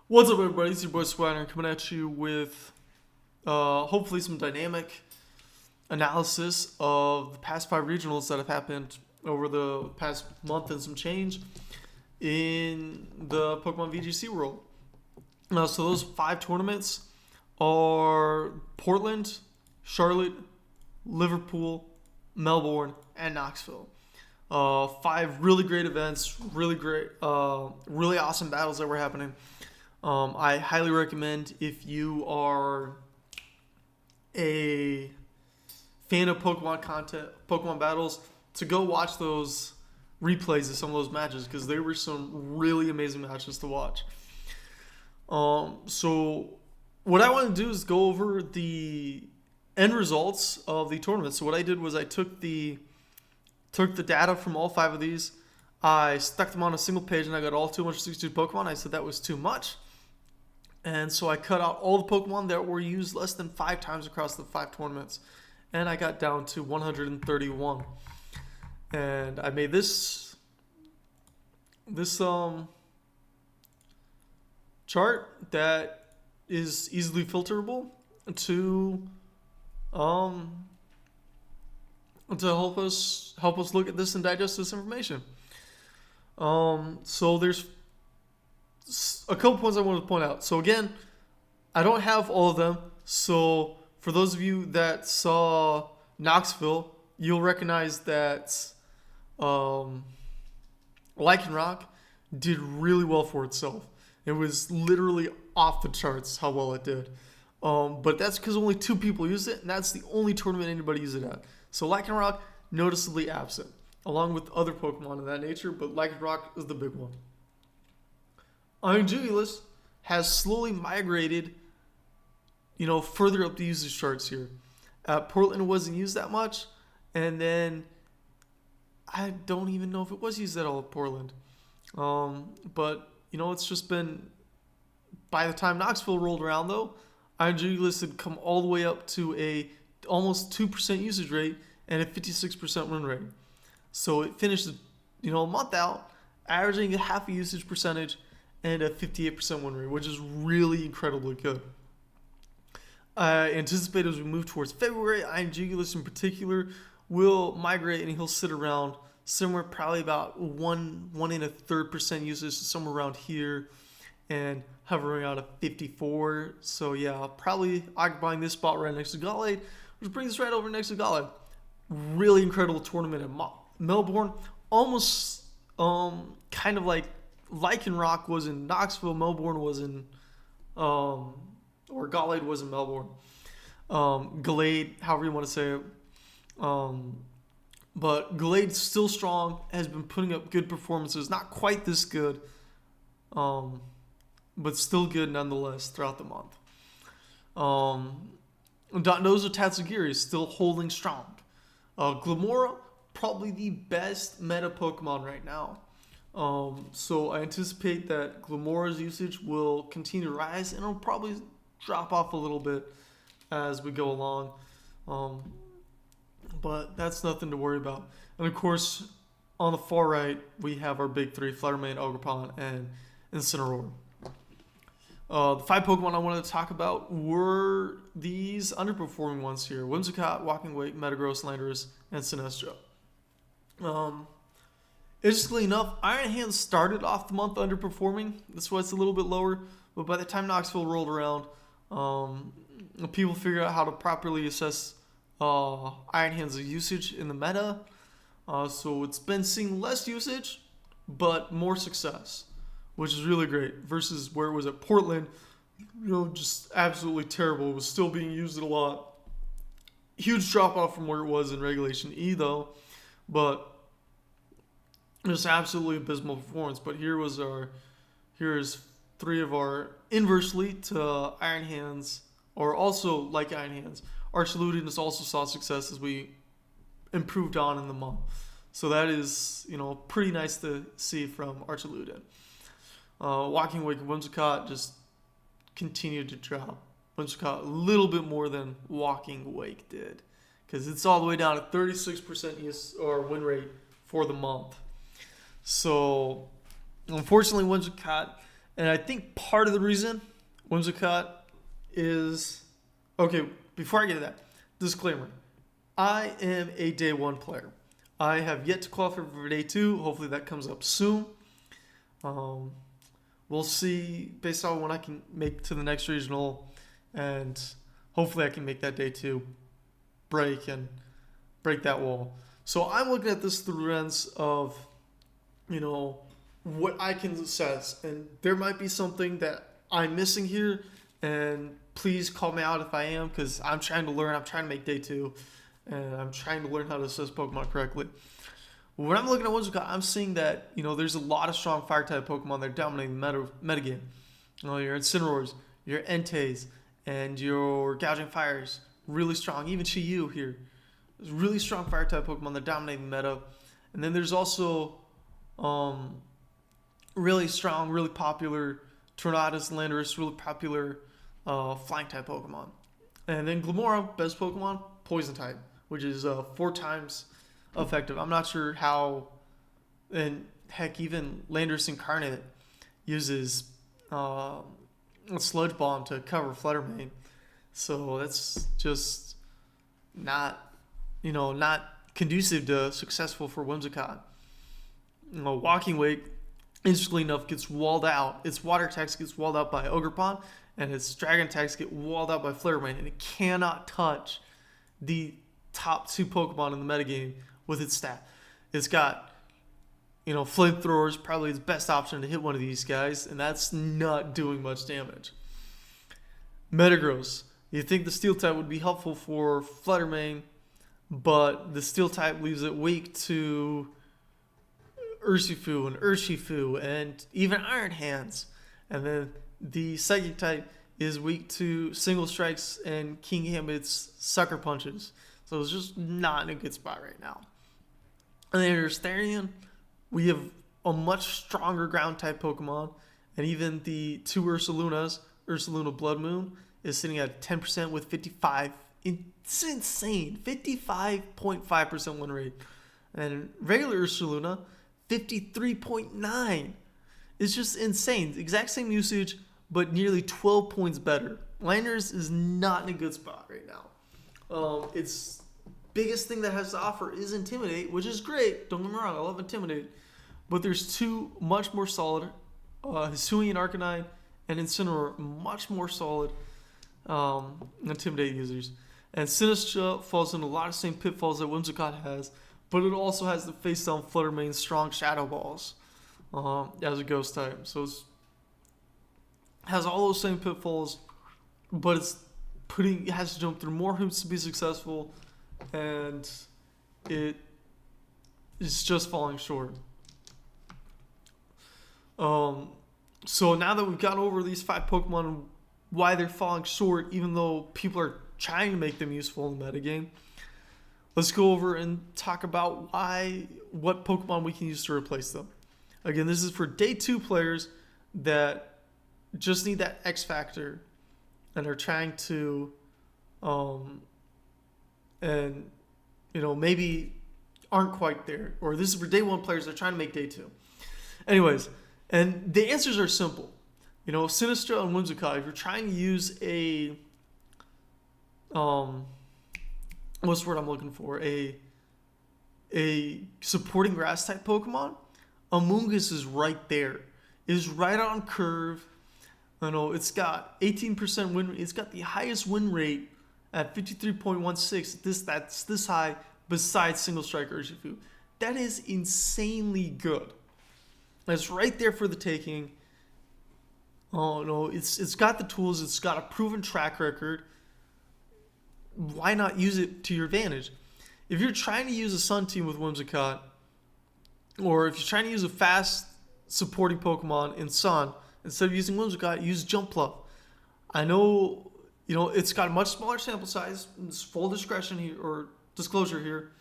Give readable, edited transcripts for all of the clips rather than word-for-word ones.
What's up, everybody? It's your boy Squire coming at you with hopefully some dynamic analysis of the past 5 regionals that have happened over the past month and some change in the Pokemon VGC world. So those 5 tournaments are Portland, Charlotte, Liverpool, Melbourne, and Knoxville. 5 really great events, really awesome battles that were happening. I highly recommend, if you are a fan of Pokemon content, Pokemon battles, to go watch those replays of some of those matches, because there were some really amazing matches to watch. So what I want to do is go over the end results of the tournament. So what I did was I took the data from all 5 of these, I stuck them on a single page, and I got all 262 Pokemon. I said that was too much. And so I cut out all the Pokemon that were used less than 5 times across the 5 tournaments. And I got down to 131. And I made this chart that is easily filterable to help us look at this and digest this information. So there's a couple points I wanted to point out. So again, I don't have all of them. So for those of you that saw Knoxville, you'll recognize that Lycanroc did really well for itself. It was literally off the charts how well it did. But that's because only 2 people used it, and that's the only tournament anybody used it at. So Lycanroc, noticeably absent, along with other Pokemon of that nature, but Lycanroc is the big one. Iron has slowly migrated, further up the usage charts here. Portland wasn't used that much, and then I don't even know if it was used at all at Portland. But it's just been, by the time Knoxville rolled around though, Iron had come all the way up to a almost 2% usage rate and a 56% win rate. So it finished, a month out, averaging a half a usage percentage and a 58% win rate, which is really incredibly good. I anticipate as we move towards February, Iron in particular will migrate, and he'll sit around somewhere probably about 1 1/3% usage, somewhere around here, and hovering out at 54. So yeah, probably occupying this spot right next to Gallade, which brings us right over next to Gallade. Really incredible tournament at Melbourne, almost kind of like Lycanroc was in Knoxville, Melbourne was in, or Gallade was in Melbourne. Gallade, however you want to say it. But Gallade's still strong, has been putting up good performances. Not quite this good, but still good nonetheless throughout the month. Dondozo Tatsugiri is still holding strong. Glimmora, probably the best meta Pokemon right now. So I anticipate that Glimmora's usage will continue to rise, and it'll probably drop off a little bit as we go along. But that's nothing to worry about. And of course, on the far right, we have our big 3, Fluttermane, Ogerpon, and Incineroar. The 5 Pokemon I wanted to talk about were these underperforming ones here: Whimsicott, Walking Wake, Metagross, Landorus, and Sinestro. Interestingly enough, Iron Hands started off the month underperforming. That's why it's a little bit lower. But by the time Knoxville rolled around, people figured out how to properly assess Iron Hands' usage in the meta. So it's been seeing less usage, but more success, which is really great, versus where it was at Portland, just absolutely terrible. It was still being used a lot. Huge drop off from where it was in Regulation E though, but just absolutely abysmal performance. But here's 3 of our inversely to Iron Hands, or also like Iron Hands. Archiludin has also saw success as we improved on in the month. So that is, pretty nice to see from Archiludin. Walking Wake and Whimsicott just continued to drop. Whimsicott a little bit more than Walking Wake did, because it's all the way down to 36% win rate for the month. So unfortunately, Whimsicott And I think part of the reason Whimsicott is... Okay, before I get to that, disclaimer. I am a day one player. I have yet to qualify for day two. Hopefully that comes up soon. We'll see based on when I can make to the next regional. And hopefully I can make that day two break that wall. So I'm looking at this through the lens of, what I can assess. And there might be something that I'm missing here. And please call me out if I am, because I'm trying to learn. I'm trying to make day two. And I'm trying to learn how to assess Pokemon correctly. When I'm looking at Whimsicott, I'm seeing that, there's a lot of strong Fire-type Pokemon that are dominating the metagame. Your Incineroars, your Entei, and your Gouging Fires, really strong. Even Chi-Yu here. There's really strong Fire-type Pokemon that are dominating the meta. And then there's also really strong, really popular Tornadus, Landorus, really popular Flying-type Pokemon. And then Glimmora, best Pokemon, Poison-type, which is 4 times effective. I'm not sure how, and heck, even Landorus Incarnate uses a Sludge Bomb to cover Fluttermane. So that's just not conducive to successful for Whimsicott. Walking Wake, interestingly enough, gets walled out. Its water attacks gets walled out by Ogerpon, and its dragon attacks get walled out by Fluttermane, and it cannot touch the top 2 Pokemon in the metagame with its stat. It's got, Flamethrowers, probably its best option to hit one of these guys, and that's not doing much damage. Metagross. You think the Steel type would be helpful for Fluttermane, but the Steel type leaves it weak to Urshifu, and even Iron Hands. And then the Psychic type is weak to Single Strikes and King Gambit's Sucker Punches. So it's just not in a good spot right now. And then there's Therian. We have a much stronger ground type Pokemon. And even the 2 Ursalunas, Ursaluna Blood Moon, is sitting at 10% with 55. It's insane. 55.5% win rate. And regular Ursaluna, 53.9. It's just insane. Exact same usage, but nearly 12 points better. Landorus is not in a good spot right now. Its biggest thing that has to offer is Intimidate, which is great. Don't get me wrong, I love Intimidate. But there's 2 much more solid, Hisuian Arcanine and Incineroar, much more solid Intimidate users. And Sinistra falls into a lot of the same pitfalls that Whimsicott has, but it also has the face down Fluttermane's strong Shadow Balls as a ghost type. So it has all those same pitfalls, but it has to jump through more hoops to be successful, and it is just falling short. So now that we've gone over these 5 Pokemon and why they're falling short, even though people are trying to make them useful in the metagame, let's go over and talk about what Pokemon we can use to replace them. Again, this is for day 2 players that just need that X factor and are trying to, maybe aren't quite there. Or this is for day 1 players that are trying to make day 2. Anyways, and the answers are simple. Sinistra and Whimsicott, if you're trying to use a, what's the word I'm looking for? A supporting grass type Pokemon, Amoonguss is right there. It is right on curve. It's got 18% win rate. It's got the highest win rate at 53.16. That's this high besides Single Strike Urshifu. That is insanely good. It's right there for the taking. Oh no, it's got the tools. It's got a proven track record. Why not use it to your advantage? If you're trying to use a Sun team with Whimsicott, or if you're trying to use a fast supporting Pokemon in Sun, instead of using Whimsicott, use Jumpluff. I know, it's got a much smaller sample size. It's full discretion here, or disclosure here.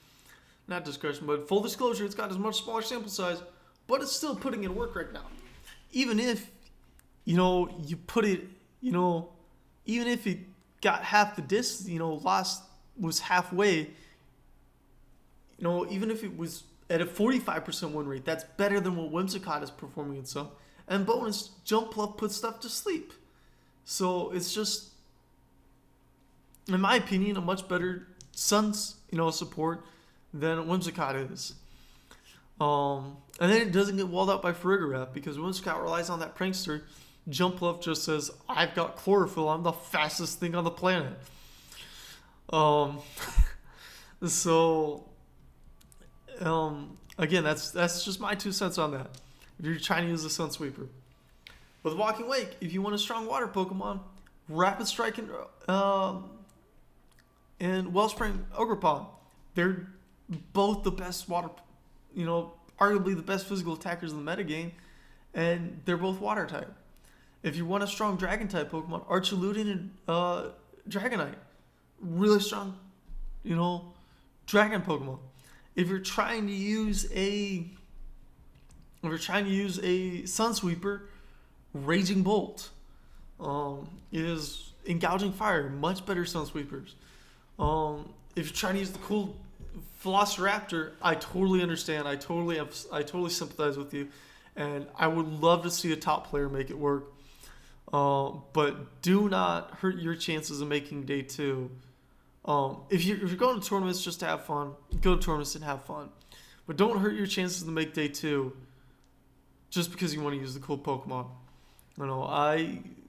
Not discretion, but full disclosure, it's got a much smaller sample size, but it's still putting in work right now. Even if, you put it, even if it got half the distance, was halfway, even if it was at a 45% win rate, that's better than what Whimsicott is performing in Sun. And bonus, Jump Bluff puts stuff to sleep. So it's just, in my opinion, a much better Sun's, support than Whimsicott is. And then it doesn't get walled out by Farigiraf because Whimsicott relies on that Prankster. Jump Bluff just says, I've got chlorophyll. I'm the fastest thing on the planet. Again, that's just my 2 cents on that. If you're trying to use the Sun Sweeper. With Walking Wake, if you want a strong water Pokemon, Rapid Strike and Wellspring Ogerpon. They're both the best water, arguably the best physical attackers in the metagame, and they're both water type. If you want a strong Dragon type Pokemon, Archiludin and Dragonite. Really strong, Dragon Pokemon. If you're trying to use a Sun Sweeper, Raging Bolt is Engouging Fire, much better Sun Sweepers. If you're trying to use the cool Velociraptor, I totally understand. I totally sympathize with you, and I would love to see a top player make it work. But do not hurt your chances of making day 2. If you're going to tournaments just to have fun, go to tournaments and have fun. But don't hurt your chances to make day 2 just because you want to use the cool Pokemon.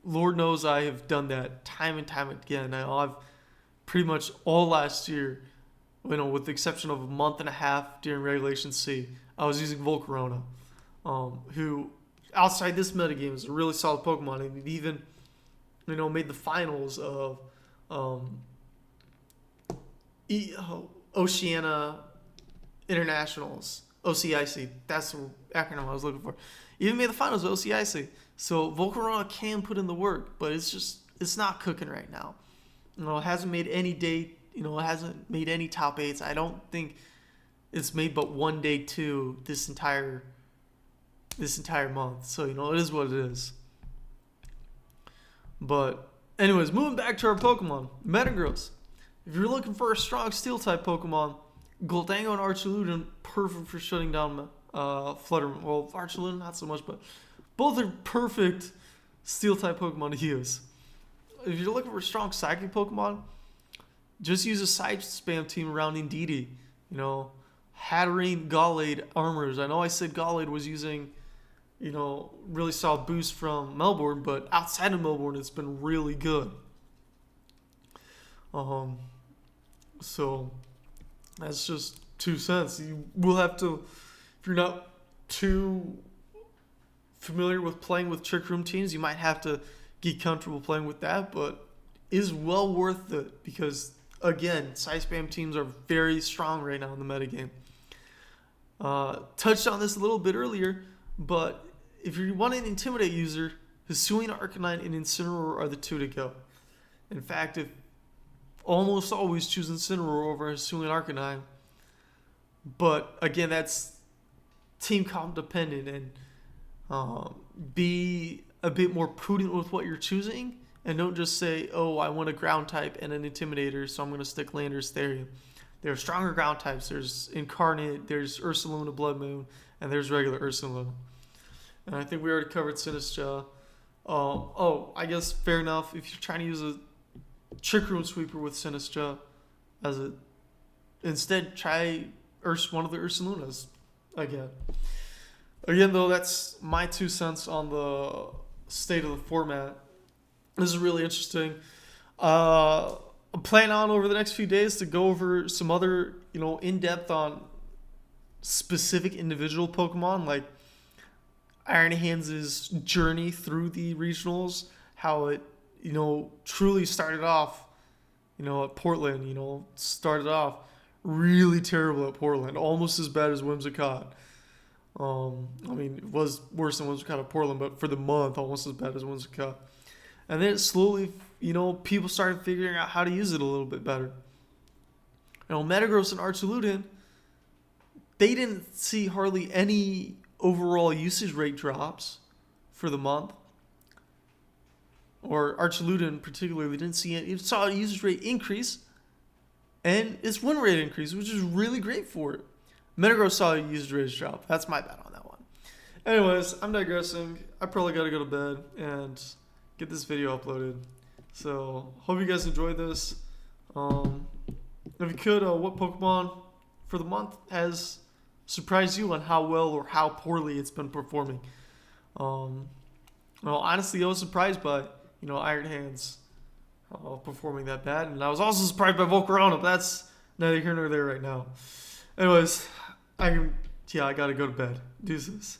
Lord knows I have done that time and time again. I've pretty much all last year, with the exception of a month and a half during Regulation C, I was using Volcarona, who outside this metagame is a really solid Pokemon, and it even, made the finals of Oceania Internationals, OCIC. That's the acronym I was looking for. Even made the finals of OCIC. So Volcarona can put in the work, but it's not cooking right now. It hasn't made any it hasn't made any top 8s. I don't think it's made but one day 2 this entire month. So, it is what it is. But anyways, moving back to our Pokemon, Metagross. If you're looking for a strong Steel-type Pokemon, Gholdengo and Archiludin, perfect for shutting down Flutterman. Well, Archiludin, not so much, but both are perfect Steel-type Pokemon to use. If you're looking for a strong Psychic Pokemon, just use a side spam team around Indeedee. Hatterene, Gallade, Armors. I know I said Gallade was using, really solid boost from Melbourne, but outside of Melbourne, it's been really good. So that's just 2 cents. You will have to, if you're not too familiar with playing with Trick Room teams, you might have to get comfortable playing with that, but is well worth it because, again, side spam teams are very strong right now in the metagame. Touched on this a little bit earlier, but if you want an Intimidate user, Hisuian Arcanine and Incineroar are the 2 to go. In fact, if almost always choose Incineroar over Hisuian Arcanine, but again, that's team comp dependent, and be a bit more prudent with what you're choosing, and don't just say, oh, I want a ground type and an Intimidator, so I'm going to stick Landorus Therian. There are stronger ground types. There's Incarnate, there's Ursaluna Blood Moon, and there's regular Ursaluna. And I think we already covered Sinistcha. I guess fair enough. If you're trying to use a Trick Room Sweeper with Sinistcha, instead try one of the Ursalunas again. Again, though, that's my 2 cents on the state of the format. This is really interesting. I'm planning on over the next few days to go over some other, in-depth on specific individual Pokemon, like Iron Hands' journey through the regionals, how it, truly started off, at Portland, started off really terrible at Portland, almost as bad as Whimsicott. It was worse than Whimsicott at Portland, but for the month, almost as bad as Whimsicott. And then it slowly, people started figuring out how to use it a little bit better. Metagross and Archiludin, they didn't see hardly any overall usage rate drops for the month. Or Archiludin particularly, didn't see it. It saw a usage rate increase and its win rate increase, which is really great for it. Metagross saw a usage rate drop. That's my bad on that one. Anyways, I'm digressing. I probably gotta go to bed and get this video uploaded. So hope you guys enjoyed this. If you could, what Pokemon for the month has surprised you on how well or how poorly it's been performing? Well, honestly, I was surprised by Iron Hands performing that bad, and I was also surprised by Volcarona, but that's neither here nor there right now. Anyways, I gotta go to bed. Deuces.